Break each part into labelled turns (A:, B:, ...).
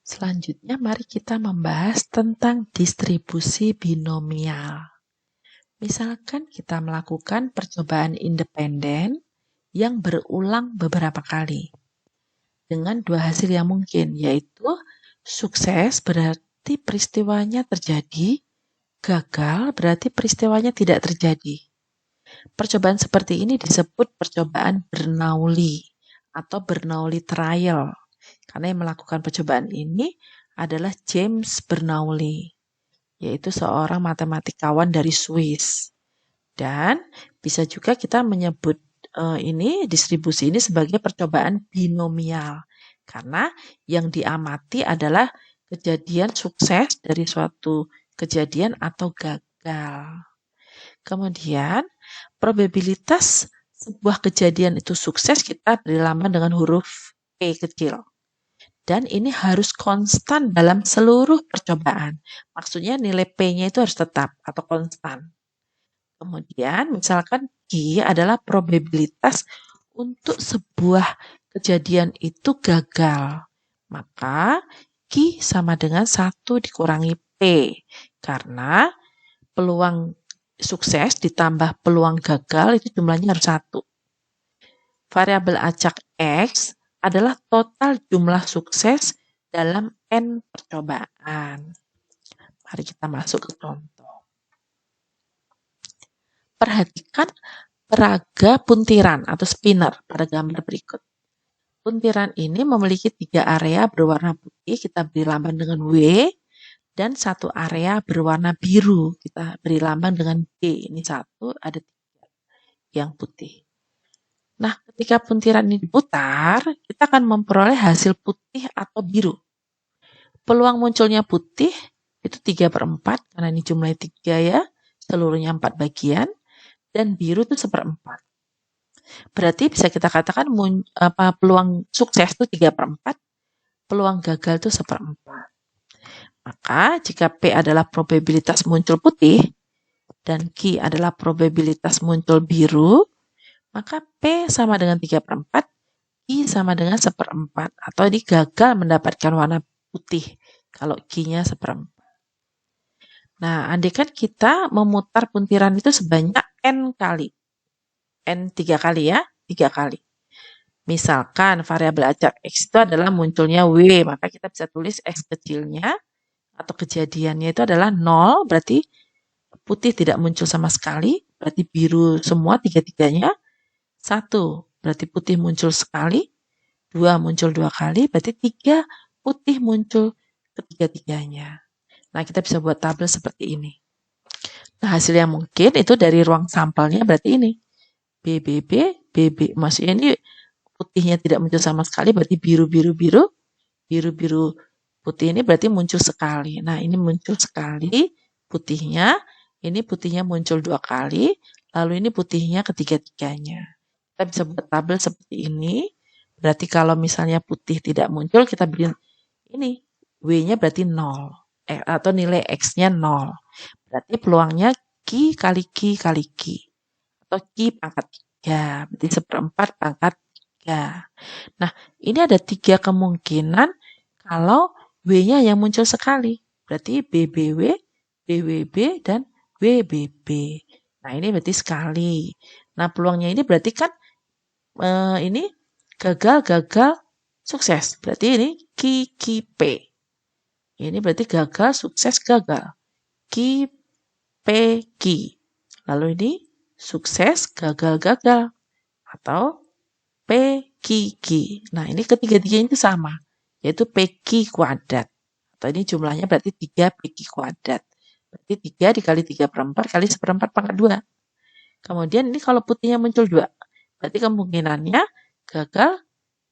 A: Selanjutnya mari kita membahas tentang distribusi binomial. Misalkan kita melakukan percobaan independen yang berulang beberapa kali dengan dua hasil yang mungkin, yaitu sukses berarti peristiwanya terjadi, gagal berarti peristiwanya tidak terjadi. Percobaan seperti ini disebut percobaan Bernoulli atau Bernoulli trial. Karena yang melakukan percobaan ini adalah James Bernoulli, yaitu seorang matematikawan dari Swiss. Dan bisa juga kita menyebut ini distribusi ini sebagai percobaan binomial. Karena yang diamati adalah kejadian sukses dari suatu kejadian atau gagal. Kemudian probabilitas sebuah kejadian itu sukses kita beri lambang dengan huruf P kecil. Dan ini harus konstan dalam seluruh percobaan. Maksudnya nilai P-nya itu harus tetap atau konstan. Kemudian misalkan Q adalah probabilitas untuk sebuah kejadian itu gagal. Maka Q sama dengan 1 dikurangi P. Karena peluang sukses ditambah peluang gagal itu jumlahnya harus 1. Variabel acak X adalah total jumlah sukses dalam N percobaan. Mari kita masuk ke contoh. Perhatikan peraga puntiran atau spinner pada gambar berikut. Puntiran ini memiliki 3 area berwarna putih, kita beri lambang dengan W, dan 1 area berwarna biru, kita beri lambang dengan B. Ini 1, ada 3 yang putih. Nah, ketika puntiran ini diputar, kita akan memperoleh hasil putih atau biru. Peluang munculnya putih itu 3/4, karena ini jumlahnya 3 ya, seluruhnya 4 bagian, dan biru itu 1/4. Berarti bisa kita katakan peluang sukses itu 3/4, peluang gagal itu 1/4. Maka jika P adalah probabilitas muncul putih, dan Q adalah probabilitas muncul biru, maka P sama dengan 3/4, Q sama dengan 1/4. Atau ini gagal mendapatkan warna putih kalau Q-nya 1/4. Nah, andaikan kita memutar puntiran itu sebanyak N kali. N 3 kali ya, 3 kali. Misalkan variabel acak X itu adalah munculnya W, maka kita bisa tulis X kecilnya atau kejadiannya itu adalah 0, berarti putih tidak muncul sama sekali, berarti biru semua 3-3-nya. 1, berarti putih muncul sekali. 2, muncul 2 kali, berarti 3, putih muncul ketiga-tiganya. Nah, kita bisa buat tabel seperti ini. Nah, hasil yang mungkin itu dari ruang sampelnya berarti ini. BBB, BB, maksudnya ini putihnya tidak muncul sama sekali, berarti biru-biru-biru. Biru-biru putih ini berarti muncul sekali. Nah, ini muncul sekali putihnya. Ini putihnya muncul 2 kali. Lalu ini putihnya ketiga-tiganya. Kita bisa buat tabel seperti ini. Berarti kalau misalnya putih tidak muncul, kita beri ini. W-nya berarti 0. Atau nilai X-nya 0. Berarti peluangnya Q kali Q kali Q. Atau Q pangkat 3. Berarti 1/4 pangkat 3. Nah, ini ada 3 kemungkinan kalau W-nya yang muncul sekali. Berarti BBW, BWB, dan WBB. Nah, ini berarti sekali. Nah, peluangnya ini berarti kan ini gagal, gagal, sukses. Berarti ini KP. Ini berarti gagal, sukses, gagal. KPQ. Lalu ini sukses, gagal, gagal. Atau PQQ. Nah, ini ketiga-tiganya itu sama, yaitu PQ kuadrat. Atau ini jumlahnya berarti 3 PQ kuadrat. Berarti 3 dikali 3/4 kali 1/4 pangkat 2. Kemudian ini kalau putihnya muncul 2. Berarti kemungkinannya gagal,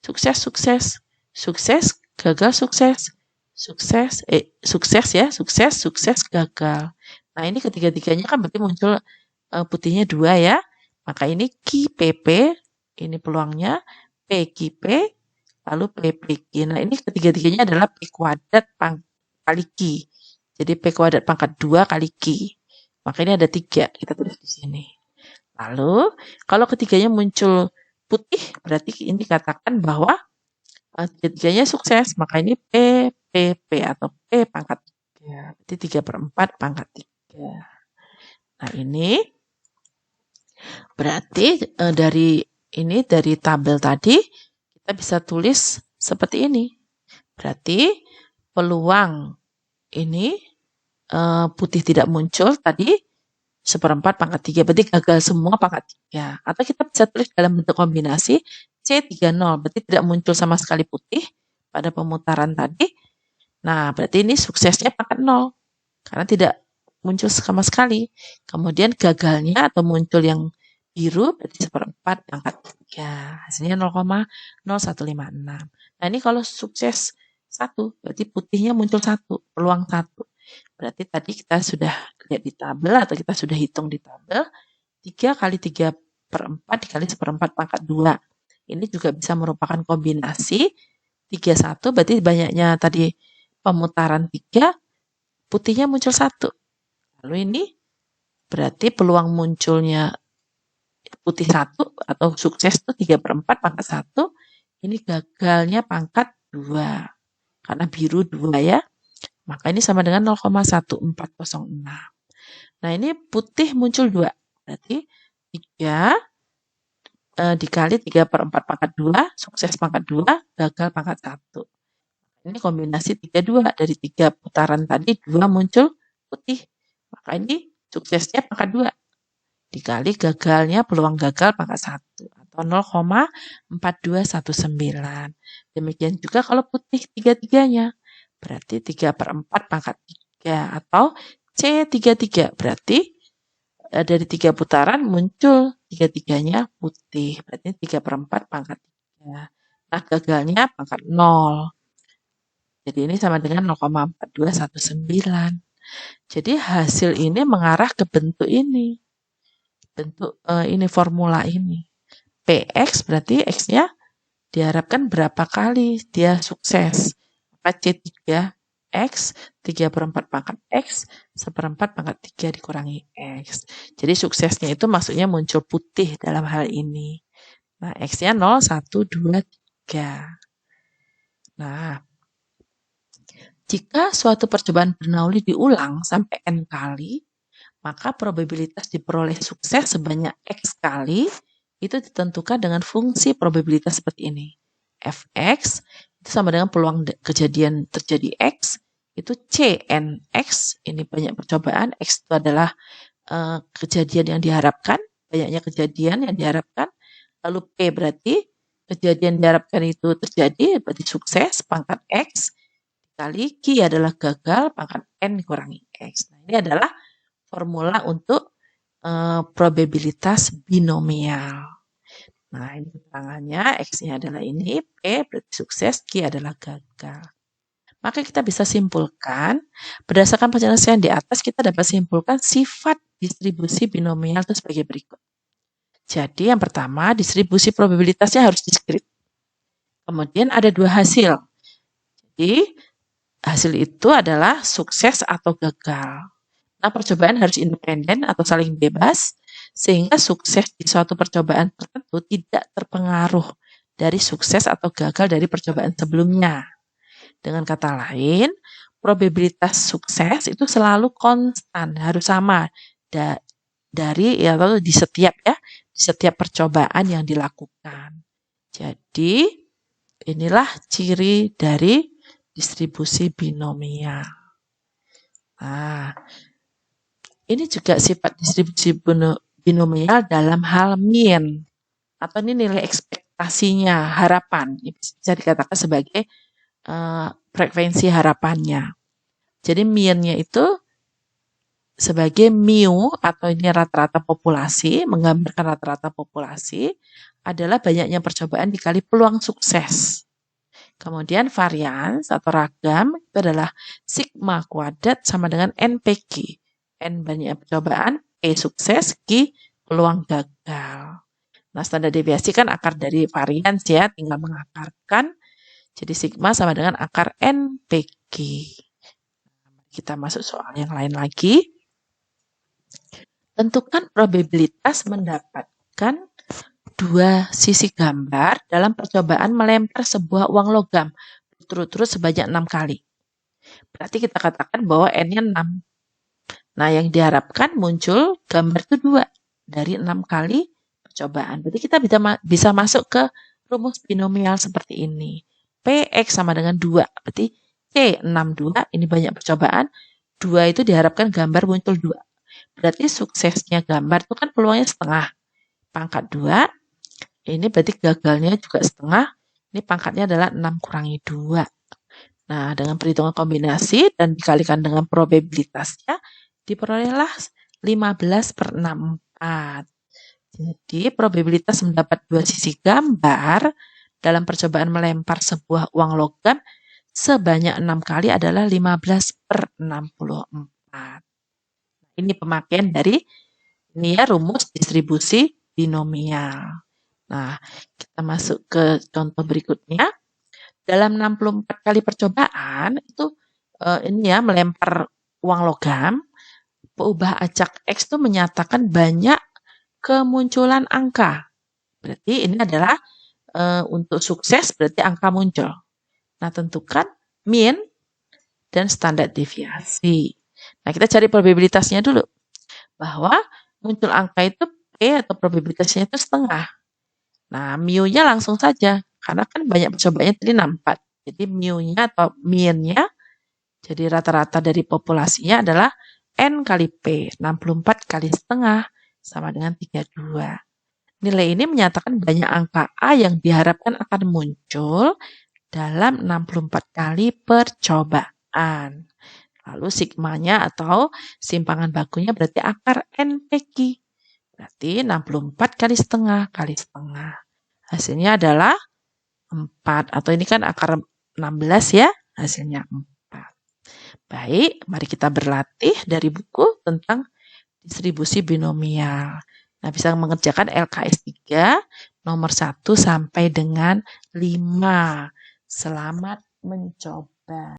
A: sukses, sukses. Sukses, gagal, sukses. Sukses, sukses, gagal. Nah, ini ketiga-tiganya kan berarti muncul putihnya 2 ya. Maka ini QPP, ini peluangnya PQP, lalu PPQ. Nah, ini ketiga-tiganya adalah P kuadrat kali Q. Jadi P kuadrat pangkat 2 kali Q. Maka ini ada 3, kita tulis di sini. Lalu, kalau ketiganya muncul putih, berarti ini dikatakan bahwa ketiganya sukses. Maka ini P, P, PP atau P pangkat 3. Berarti 3/4 pangkat 3. Nah, ini berarti dari tabel tadi kita bisa tulis seperti ini. Berarti peluang ini putih tidak muncul tadi 1/4 pangkat 3. Berarti gagal semua pangkat 3. Atau kita bisa tulis dalam bentuk kombinasi C30. Berarti tidak muncul sama sekali putih pada pemutaran tadi. Nah, berarti ini suksesnya pangkat 0. Karena tidak muncul sama sekali. Kemudian gagalnya atau muncul yang biru berarti 1/4 pangkat 3. Hasilnya 0,0156. Nah, ini kalau sukses 1, berarti putihnya muncul 1, peluang 1. Berarti tadi kita sudah lihat di tabel atau kita sudah hitung di tabel, 3 kali 3/4 dikali 1/4 pangkat 2. Ini juga bisa merupakan kombinasi 31, berarti banyaknya tadi pemutaran 3, putihnya muncul 1. Lalu ini berarti peluang munculnya putih 1 atau sukses itu 3/4 pangkat 1, ini gagalnya pangkat 2. Karena biru 2 ya. Maka ini sama dengan 0,1406. Nah, ini putih muncul 2. Berarti 3 dikali 3/4 pangkat 2, sukses pangkat 2, gagal pangkat 1. Ini kombinasi 32. Dari 3 putaran tadi 2 muncul putih. Maka ini suksesnya pangkat 2. Dikali gagalnya peluang gagal pangkat 1 atau 0,4219. Demikian juga kalau putih 3-3-nya. Berarti 3/4 pangkat 3 atau C33. Berarti dari 3 putaran muncul 3-3-nya putih. Berarti 3/4 pangkat 3. Nah, gagalnya pangkat 0. Jadi ini sama dengan 0,4219. Jadi hasil ini mengarah ke bentuk ini. Bentuk ini formula ini. PX berarti X-nya diharapkan berapa kali dia sukses. Maka C3X, 3/4 pangkat X, 1/4 pangkat 3 dikurangi X. Jadi suksesnya itu maksudnya muncul putih dalam hal ini. Nah, X-nya 0, 1, 2, 3. Nah, jika suatu percobaan Bernoulli diulang sampai N kali, maka probabilitas diperoleh sukses sebanyak X kali itu ditentukan dengan fungsi probabilitas seperti ini. Fx itu sama dengan peluang kejadian terjadi X, itu Cnx, ini banyak percobaan, X itu adalah kejadian yang diharapkan, banyaknya kejadian yang diharapkan, lalu P berarti kejadian diharapkan itu terjadi, berarti sukses, pangkat X, kali Q adalah gagal, pangkat N dikurangi X. Nah, ini adalah formula untuk probabilitas binomial. Nah, ini keterangannya, X-nya adalah ini, P berarti sukses, Q adalah gagal. Maka kita bisa simpulkan, berdasarkan penjelasan di atas, kita dapat simpulkan sifat distribusi binomial itu sebagai berikut. Jadi yang pertama, distribusi probabilitasnya harus diskrit. Kemudian ada 2 hasil. Jadi hasil itu adalah sukses atau gagal. Nah, percobaan harus independen atau saling bebas, sehingga sukses di suatu percobaan tertentu tidak terpengaruh dari sukses atau gagal dari percobaan sebelumnya. Dengan kata lain, probabilitas sukses itu selalu konstan, harus sama di setiap percobaan yang dilakukan. Jadi, inilah ciri dari distribusi binomial. Nah, ini juga sifat distribusi binomial dalam hal mean, atau ini nilai ekspektasinya, harapan. Ini bisa dikatakan sebagai frekuensi harapannya. Jadi mean-nya itu sebagai mu, atau ini rata-rata populasi, menggambarkan rata-rata populasi, adalah banyaknya percobaan dikali peluang sukses. Kemudian varians atau ragam itu adalah sigma kuadrat sama dengan NPQ. N banyak percobaan, P sukses, Q peluang gagal. Nah, standar deviasi kan akar dari varians ya, tinggal mengakarkan. Jadi sigma sama dengan akar NPQ. Kita masuk soal yang lain lagi. Tentukan probabilitas mendapatkan 2 sisi gambar dalam percobaan melempar sebuah uang logam berturut-turut sebanyak 6 kali. Berarti kita katakan bahwa N-nya 6. Nah, yang diharapkan muncul gambar itu 2 dari 6 kali percobaan. Berarti kita bisa masuk ke rumus binomial seperti ini. Px sama dengan 2. Berarti C 62, ini banyak percobaan. 2 itu diharapkan gambar muncul 2. Berarti suksesnya gambar itu kan peluangnya setengah. Pangkat 2. Ini berarti gagalnya juga setengah. Ini pangkatnya adalah 6 kurangi 2. Nah, dengan perhitungan kombinasi dan dikalikan dengan probabilitasnya, diperolehlah 15/64. Jadi, probabilitas mendapat 2 sisi gambar dalam percobaan melempar sebuah uang logam sebanyak 6 kali adalah 15/64. Ini pemakaian dari ini ya rumus distribusi binomial. Nah, kita masuk ke contoh berikutnya. Dalam 64 kali percobaan itu ini ya melempar uang logam, peubah acak X itu menyatakan banyak kemunculan angka. Berarti ini adalah untuk sukses berarti angka muncul. Nah, tentukan mean dan standar deviasi. Nah, kita cari probabilitasnya dulu. Bahwa muncul angka itu P atau probabilitasnya itu setengah. Nah, mu-nya langsung saja. Karena kan banyak percobaannya tadi 64. Jadi mu-nya atau mean-nya, jadi rata-rata dari populasinya adalah N kali P. 64 kali setengah sama dengan 32. Nilai ini menyatakan banyak angka A yang diharapkan akan muncul dalam 64 kali percobaan. Lalu sigmanya atau simpangan bakunya berarti akar NPQ. Berarti 64 kali setengah kali setengah. Hasilnya adalah 4. Atau ini kan akar 16 ya. Hasilnya 4. Baik, mari kita berlatih dari buku tentang distribusi binomial. Nah, bisa mengerjakan LKS 3 nomor 1 sampai dengan 5. Selamat mencoba.